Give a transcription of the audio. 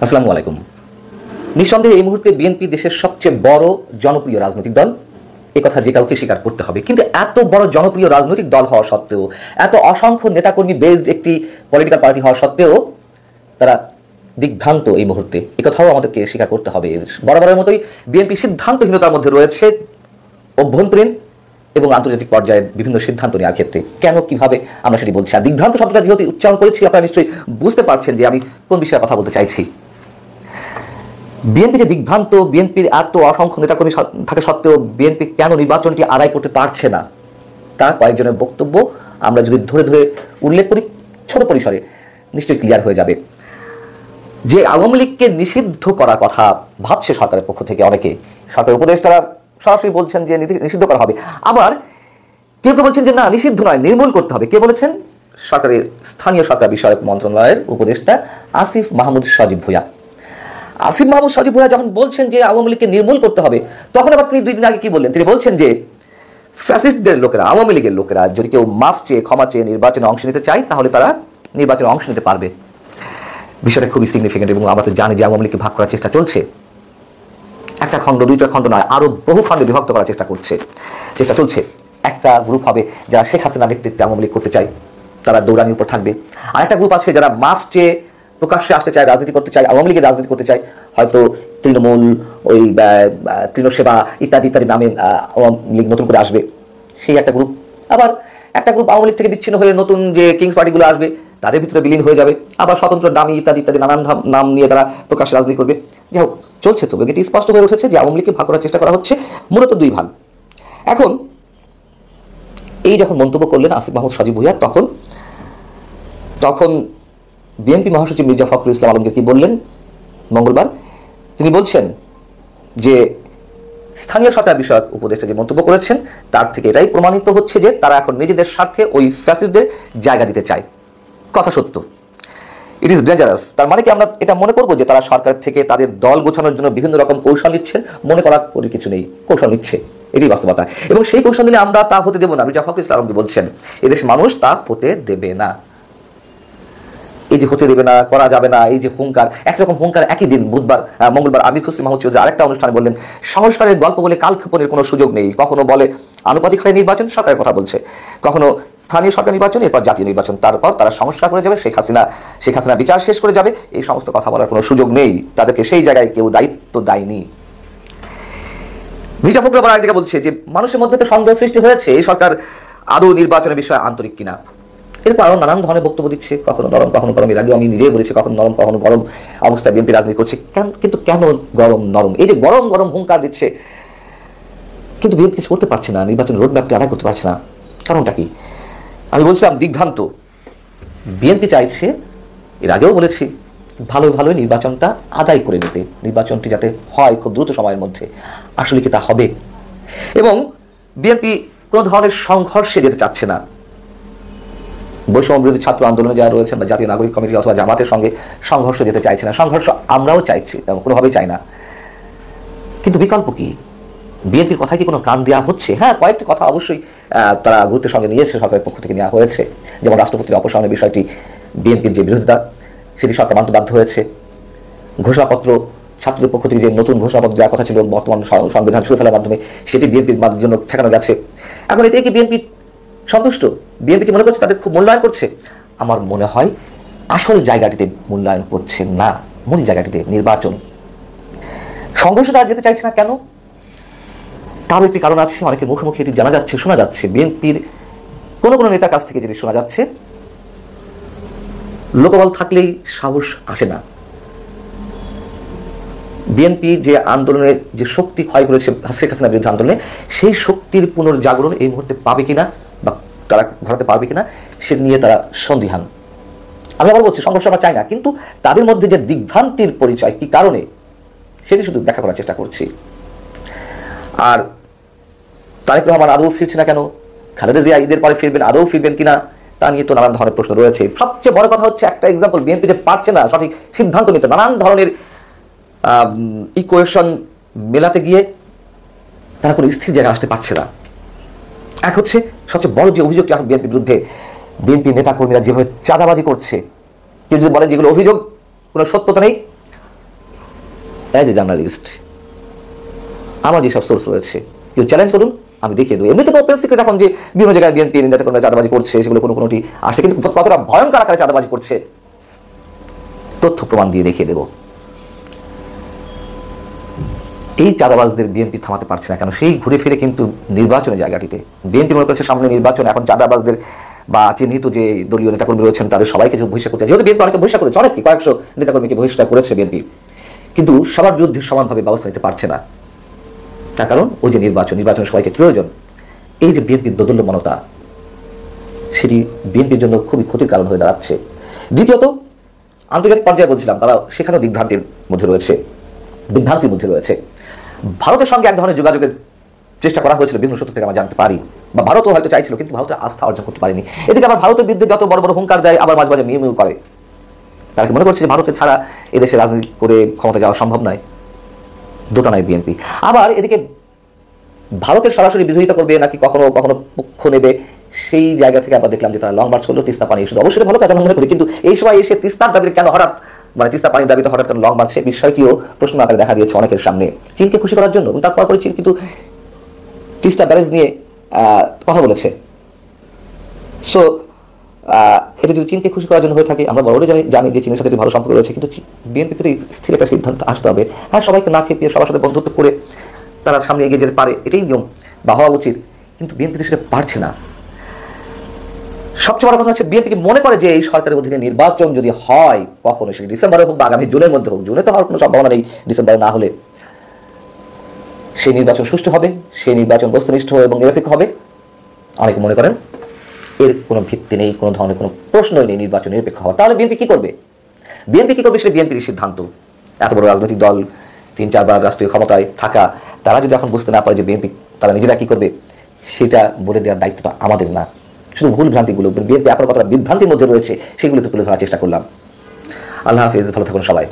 আসসালামু আলাইকুম। নিঃসন্দেহে এই মুহূর্তে বিএনপি দেশের সবচেয়ে বড় জনপ্রিয় রাজনৈতিক দল, এই কথা যে কাউকে স্বীকার করতে হবে। কিন্তু এত বড় জনপ্রিয় রাজনৈতিক দল হওয়া সত্ত্বেও, এত অসংখ্য নেতাকর্মী বেসড একটি পলিটিক্যাল পার্টি হওয়া সত্ত্বেও তারা দিগ্ভ্রান্ত এই মুহূর্তে, এই কথাও আমাদেরকে স্বীকার করতে হবে। বরাবরের মতোই বিএনপি সিদ্ধান্তহীনতার মধ্যে রয়েছে অভ্যন্তরীণ এবং আন্তর্জাতিক পর্যায়ে বিভিন্ন সিদ্ধান্ত নেওয়ার ক্ষেত্রে। কেন, কিভাবে, আমরা সেটি বলছি। আর দিগ্ভ্রান্ত শব্দটা যেহেতু উচ্চারণ করেছি, আপনারা নিশ্চয়ই বুঝতে পারছেন যে আমি কোন বিষয়ে কথা বলতে চাইছি। বিএনপি যে দিগ্ভ্রান্ত, বিএনপির এত অসংখ্য নেতাকর্মী থাকা সত্ত্বেও বিএনপি কেন নির্বাচনটি আদায় করতে পারছে না, তা কয়েকজনের বক্তব্য আমরা যদি ধরে ধরে উল্লেখ করি ছোট পরিসরে নিশ্চয়ই ক্লিয়ার হয়ে যাবে। যে আওয়ামী লীগকে নিষিদ্ধ করার কথা ভাবছে সরকারের পক্ষ থেকে অনেকে, সরকারের উপদেষ্টারা সরাসরি বলছেন যে নিষিদ্ধ করা হবে, আবার কেউ কেউ বলছেন যে না, নিষিদ্ধ নয়, নির্মূল করতে হবে। কে বলেছেন? সরকারের স্থানীয় সরকার বিষয়ক মন্ত্রণালয়ের উপদেষ্টা আসিফ মাহমুদ সজীব ভুঁইয়া। আসিফ মাহমুদ সজীব ভুঁইয়া যখন বলছেন যে আওয়ামী লীগকে নির্মূল করতে হবে, তখন আবার তিনি 2 দিন আগে কি বললেন? তিনি বলছেন যে ফ্যাসিস্টদের লোকেরা, আওয়ামী লীগের লোকেরা যদি কেউ মাফ চেয়ে, ক্ষমা চেয়ে নির্বাচনে অংশ নিতে চায়, তাহলে তারা নির্বাচনে অংশ নিতে পারবে। বিষয়টা খুবই সিগনিফিকেন্ট। এবং আমরা তো জানি যে আওয়ামী লীগকে ভাগ করার চেষ্টা চলছে। একটা খণ্ড, 2টা খণ্ড নয়, আরো বহু খণ্ডে বিভক্ত করার চেষ্টা চলছে। একটা গ্রুপ হবে যারা শেখ হাসিনার নেতৃত্বে আওয়ামী লীগ করতে চায়, তারা দৌড়ানির উপর থাকবে। আর একটা গ্রুপ আছে যারা মাফ চেয়ে প্রকাশ্যে আসতে চায়, রাজনীতি করতে চায়, আওয়ামী লীগের রাজনীতি করতে চায়, হয়তো তৃণমূল, ওই তৃণসেবা ইত্যাদি ইত্যাদি নামে আওয়ামী লীগ নতুন করে আসবে, সেই একটা গ্রুপ। আবার একটা গ্রুপ আওয়ামী লীগ থেকে বিচ্ছিন্ন হয়ে নতুন যে কিংস পার্টিগুলো আসবে, তাদের ভিতরে বিলীন হয়ে যাবে। আবার স্বতন্ত্র দামি ইত্যাদি ইত্যাদি নানান নাম নিয়ে তারা প্রকাশ্যে রাজনীতি করবে। যাই হোক, চলছে তো, এটি স্পষ্ট হয়ে উঠেছে যে আওয়ামী লীগকে ভাগ করার চেষ্টা করা হচ্ছে মূলত 2 ভাগ। এখন এই যখন মন্তব্য করলেন আসিফ মাহমুদ সজীব ভুঁইয়া, তখন বিএনপি মহাসচিব মির্জা ফখরুল ইসলাম আলমগীর কি বললেন মঙ্গলবার? তিনি বলছেন যে স্থানীয় সরকার বিষয়ক উপদেষ্টা যে মন্তব্য করেছেন, তার থেকে এটাই প্রমাণিত হচ্ছে যে তারা এখন নিজেদের স্বার্থে ওই ফ্যাসিস্টদের জায়গা দিতে চায়। কথা সত্য। It is dangerous. তার মানে কি আমরা এটা মনে করবো যে তারা সরকার থেকে তাদের দল গোছানোর জন্য বিভিন্ন রকম কৌশল নিচ্ছেন? মনে করার কোনো কিছু নেই, কৌশল নিচ্ছে, এটাই বাস্তবতা। এবং সেই কৌশল নিলে আমরা তা হতে দেবো না। মির্জা ফখরুল ইসলাম আলমগীর বলছেন এদেশ মানুষ তা হতে দেবে না। এই যে হতে দেবে না, করা যাবে না, এই যে হুঙ্কার, একরকম হুঙ্কার। একই দিন মঙ্গলবার আমির খুসরি মাহমুদ চৌধুরী আরেকটা অনুষ্ঠানে বললেন সংস্কারের গল্প বলে কালক্ষেপণের কোনো সুযোগ নেই। কখনো বলে আনুপাতিক হারে নির্বাচন, সরকারের কথা বলছে, কখনো স্থানীয় সরকার নির্বাচন, এরপর জাতীয় নির্বাচন, তারপর তারা সংস্কার করে যাবে, শেখ হাসিনা বিচার শেষ করে যাবে। এই সমস্ত কথা বলার কোনো সুযোগ নেই, তাদেরকে সেই জায়গায় কেউ দায়িত্ব দেয়নি। মির্জা ফখরুল আবার এক জায়গায় বলছে যে মানুষের মধ্যে তো সন্দেহ সৃষ্টি হয়েছে এই সরকার আদৌ নির্বাচনের বিষয়ে আন্তরিক কিনা। এরপর আরো নানান ধরনের বক্তব্য দিচ্ছে, কখনো নরম কখনো গরম। এর আগেও আমি নিজেই বলেছি কখনো নরম কখনো গরম অবস্থায় বিএনপি রাজনীতি করছে। কিন্তু কেন গরম নরম? এই যে গরম গরম হুঙ্কার দিচ্ছে, কিন্তু বিএনপি কিছু করতে পারছে না, নির্বাচনের রোডম্যাপটি আদায় করতে পারছে না। কারণটা কি? আমি বলছিলাম দিগ্ভ্রান্ত। বিএনপি চাইছে, এর আগেও বলেছি, ভালোই নির্বাচনটা আদায় করে নিতে, নির্বাচনটি যাতে হয় খুব দ্রুত সময়ের মধ্যে। আসলে কি তা হবে? এবং বিএনপি কোনো ধরনের সংঘর্ষে যেতে চাচ্ছে না। বৈষম্য বিরোধী ছাত্র আন্দোলনে যারা রয়েছেন বা জাতীয় নাগরিক কমিটি অথবা জামাতের সঙ্গে সংঘর্ষ যেতে চাইছে না। সংঘর্ষ আমরাও চাইছি, কোনোভাবেই চাই না। কিন্তু বিকল্প কি? বিএনপির কথায় কি কোনো কান দেওয়া হচ্ছে? হ্যাঁ, কয়েকটি কথা অবশ্যই তারা গুরুত্বের সঙ্গে নিয়েছে, সরকারের পক্ষ থেকে নেওয়া হয়েছে। যেমন রাষ্ট্রপতির অপসারণের বিষয়টি, বিএনপির যে বিরোধিতা, সেটি সরকার মানতে বাধ্য হয়েছে। ঘোষণাপত্র, ছাত্রদের পক্ষ থেকে যে নতুন ঘোষণাপত্র দেওয়ার কথা ছিল বর্তমান সংবিধান ছুঁড়ে ফেলার মাধ্যমে, সেটি বিএনপির জন্য ঠেকানো গেছে। এখন এতে কি বিএনপি সন্তুষ্ট? বিএনপি কি মনে করছে তাদের খুব মূল্যায়ন করছে? আমার মনে হয় আসল জায়গাটিতে মূল্যায়ন করছে না, মূল জায়গাটিতে নির্বাচন। সংঘর্ষ তারা যেতে চাইছে না কেন? তারও একটি কারণ আছে। অনেকের মুখে মুখে এটি জানা যাচ্ছে, শোনা যাচ্ছে। বিএনপির কোনো নেতার কাছ থেকে যেটি শোনা যাচ্ছে, লোকবল থাকলেই সাহস আসে না। বিএনপি যে আন্দোলনের যে শক্তি ক্ষয় করেছে শেখ হাসিনার বিরুদ্ধে আন্দোলনে, সেই শক্তির পুনর্জাগরণ এই মুহূর্তে পাবে কিনা বা তারা ঘটাতে পারবে কিনা, সে নিয়ে তারা সন্দিহান। আমি আবার বলছি, সংঘর্ষ আমরা চাই না, কিন্তু তাদের মধ্যে যে দিগ্ভ্রান্তির পরিচয় কি কারণে, সেটি শুধু ব্যাখ্যা করার চেষ্টা করছি। আর তারেক রহমান আদৌ ফিরছে না কেন? খালেদা জিয়া ঈদের পরে ফিরবেন, আদৌ ফিরবেন কিনা, তা নিয়ে তো নানান ধরনের প্রশ্ন রয়েছে। সবচেয়ে বড় কথা হচ্ছে একটা এক্সাম্পল, বিএনপি যে পারছে না সঠিক সিদ্ধান্ত নিতে, নানান ধরনের ইকুয়েশন মেলাতে গিয়ে তারা কোনো স্থির জায়গায় আসতে পারছে না। এক হচ্ছে সবচেয়ে বড় যে অভিযোগটি এখন বিএনপির বিরুদ্ধে, বিএনপি নেতাকর্মীরা যেভাবে চাঁদাবাজি করছে। কেউ যদি বলেন যেগুলো অভিযোগ, কোনো সত্যতা নেই, অ্যাজ এ জার্নালিস্ট আমার যেসব সোর্স রয়েছে কেউ চ্যালেঞ্জ করুন, আমি দেখিয়ে দেবো। এমনিতে ওপেন সিক্রেট এখন যে বিভিন্ন জায়গায় বিএনপি যাতে কোনো চাঁদাবাজি করছে সেগুলো কোনোটি আসছে, কিন্তু কতটা ভয়ঙ্কর আকারে চাঁদাবাজি করছে তথ্য প্রমাণ দিয়ে দেখিয়ে দেবো। এই চাঁদাবাজদের বিএনপি থামাতে পারছে না কেন? সেই ঘুরে ফিরে কিন্তু নির্বাচনের জায়গাটিতে বিএনপি মনে করছে সামনে নির্বাচন, এখন চাঁদাবাজদের বা চিহ্নিত যে দলীয় নেতাকর্মী রয়েছেন তাদের সবাইকে বহিষ্কার করতে, যেহেতু বিএনপি অনেকে বহিষ্কার করেছে, অনেককে কয়েকশো নেতাকর্মীকে বহিষ্কার করেছে বিএনপি, কিন্তু সবার বিরুদ্ধে সমানভাবে ব্যবস্থা নিতে পারছে না। তার কারণ ওই যে নির্বাচনের সবাইকে প্রয়োজন। এই যে বিএনপির দোদুল্যমানতা, সেটি বিএনপির জন্য খুবই ক্ষতির কারণ হয়ে দাঁড়াচ্ছে। দ্বিতীয়ত, আন্তর্জাতিক পর্যায়ে বলছিলাম তারা সেখানেও বিভ্রান্তির মধ্যে রয়েছে। ভারতের সঙ্গে এক ধরনের যোগাযোগের চেষ্টা করা হয়েছিল বিভিন্ন সূত্র থেকে আমরা জানতে পারি, বা ভারতও হয়তো চাইছিল, কিন্তু ভারতের আস্থা অর্জন করতে পারেনি। এদিকে আবার ভারতের বিরুদ্ধে যত বড় বড় হুঙ্কার দেয়, আবার মাঝে মাঝে মিউ করে। তারা কি মনে করছে যে ভারতের ছাড়া এদেশে রাজনীতি করে ক্ষমতা যাওয়া সম্ভব নয়? দুটো নয় বিএনপি। আবার এদিকে ভারতের সরাসরি বিরোধিতা করবে নাকি কখনো কখনো পক্ষ নেবে, সেই জায়গা থেকে আবার দেখলাম যে তারা লং মার্চ করলো তিস্তা পানি ইস্যু। অবশ্যই ভালো কাজ আমরা মনে করি, কিন্তু এই সময় এসে তিস্তার দাবির কেন হঠাৎ, মানে তিস্তা পানির দাবিতে হঠাৎ কেন লং মার্চ, সেই বিষয়টিও প্রশ্ন আকারে দেখা দিয়েছে অনেকের সামনে, চীনকে খুশি করার জন্য। তারপর পরে চীন কিন্তু তিস্তা ব্যারেজ নিয়ে কথা বলেছে। সো এটা যদি চীনকে খুশি করার জন্য হয়ে থাকে, আমরা বড় জানি যে চীনের সাথে ভালো সম্পর্ক রয়েছে, কিন্তু বিএনপিকে স্থির একটা সিদ্ধান্ত আসতে হবে। হ্যাঁ, সবাইকে না খেপিয়ে সবার সাথে বন্ধুত্ব করে তারা সামনে এগিয়ে যেতে পারে, এটাই নিয়ম বা হওয়া উচিত, কিন্তু বিএনপি তো সেটা পারছে না। সবচেয়ে বড় কথা হচ্ছে বিএনপি মনে করে যে এই সরকারের অধীনে নির্বাচন যদি হয়, কখনো সেটি ডিসেম্বরে হোক বা আগামী জুনের মধ্যে হোক, জুনে তো হওয়ার কোনো সম্ভাবনা নেই, ডিসেম্বরে না হলে সেই নির্বাচন সুষ্ঠু হবে, সেই নির্বাচন বস্তুনিষ্ঠ এবং নিরপেক্ষ হবে। অনেকে মনে করেন এর কোনো ভিত্তি নেই, কোনো ধরনের কোনো প্রশ্নই নেই নির্বাচন নিরপেক্ষ হওয়া। তাহলে বিএনপি কি করবে? সেটা বিএনপির সিদ্ধান্ত। এত বড় রাজনৈতিক দল, 3-4 বার রাষ্ট্রীয় ক্ষমতায় থাকা, তারা যদি এখন বুঝতে না পারে যে বিএনপি তারা নিজেরা কি করবে, সেটা বলে দেওয়ার দায়িত্বটা আমাদের না। শুধু ভুল ভ্রান্তিগুলো, বিএনপি এখন কতটা বিভ্রান্তির মধ্যে রয়েছে সেগুলো একটু তুলে ধরার চেষ্টা করলাম। আল্লাহ হাফিজ, ভালো থাকুন সবাই।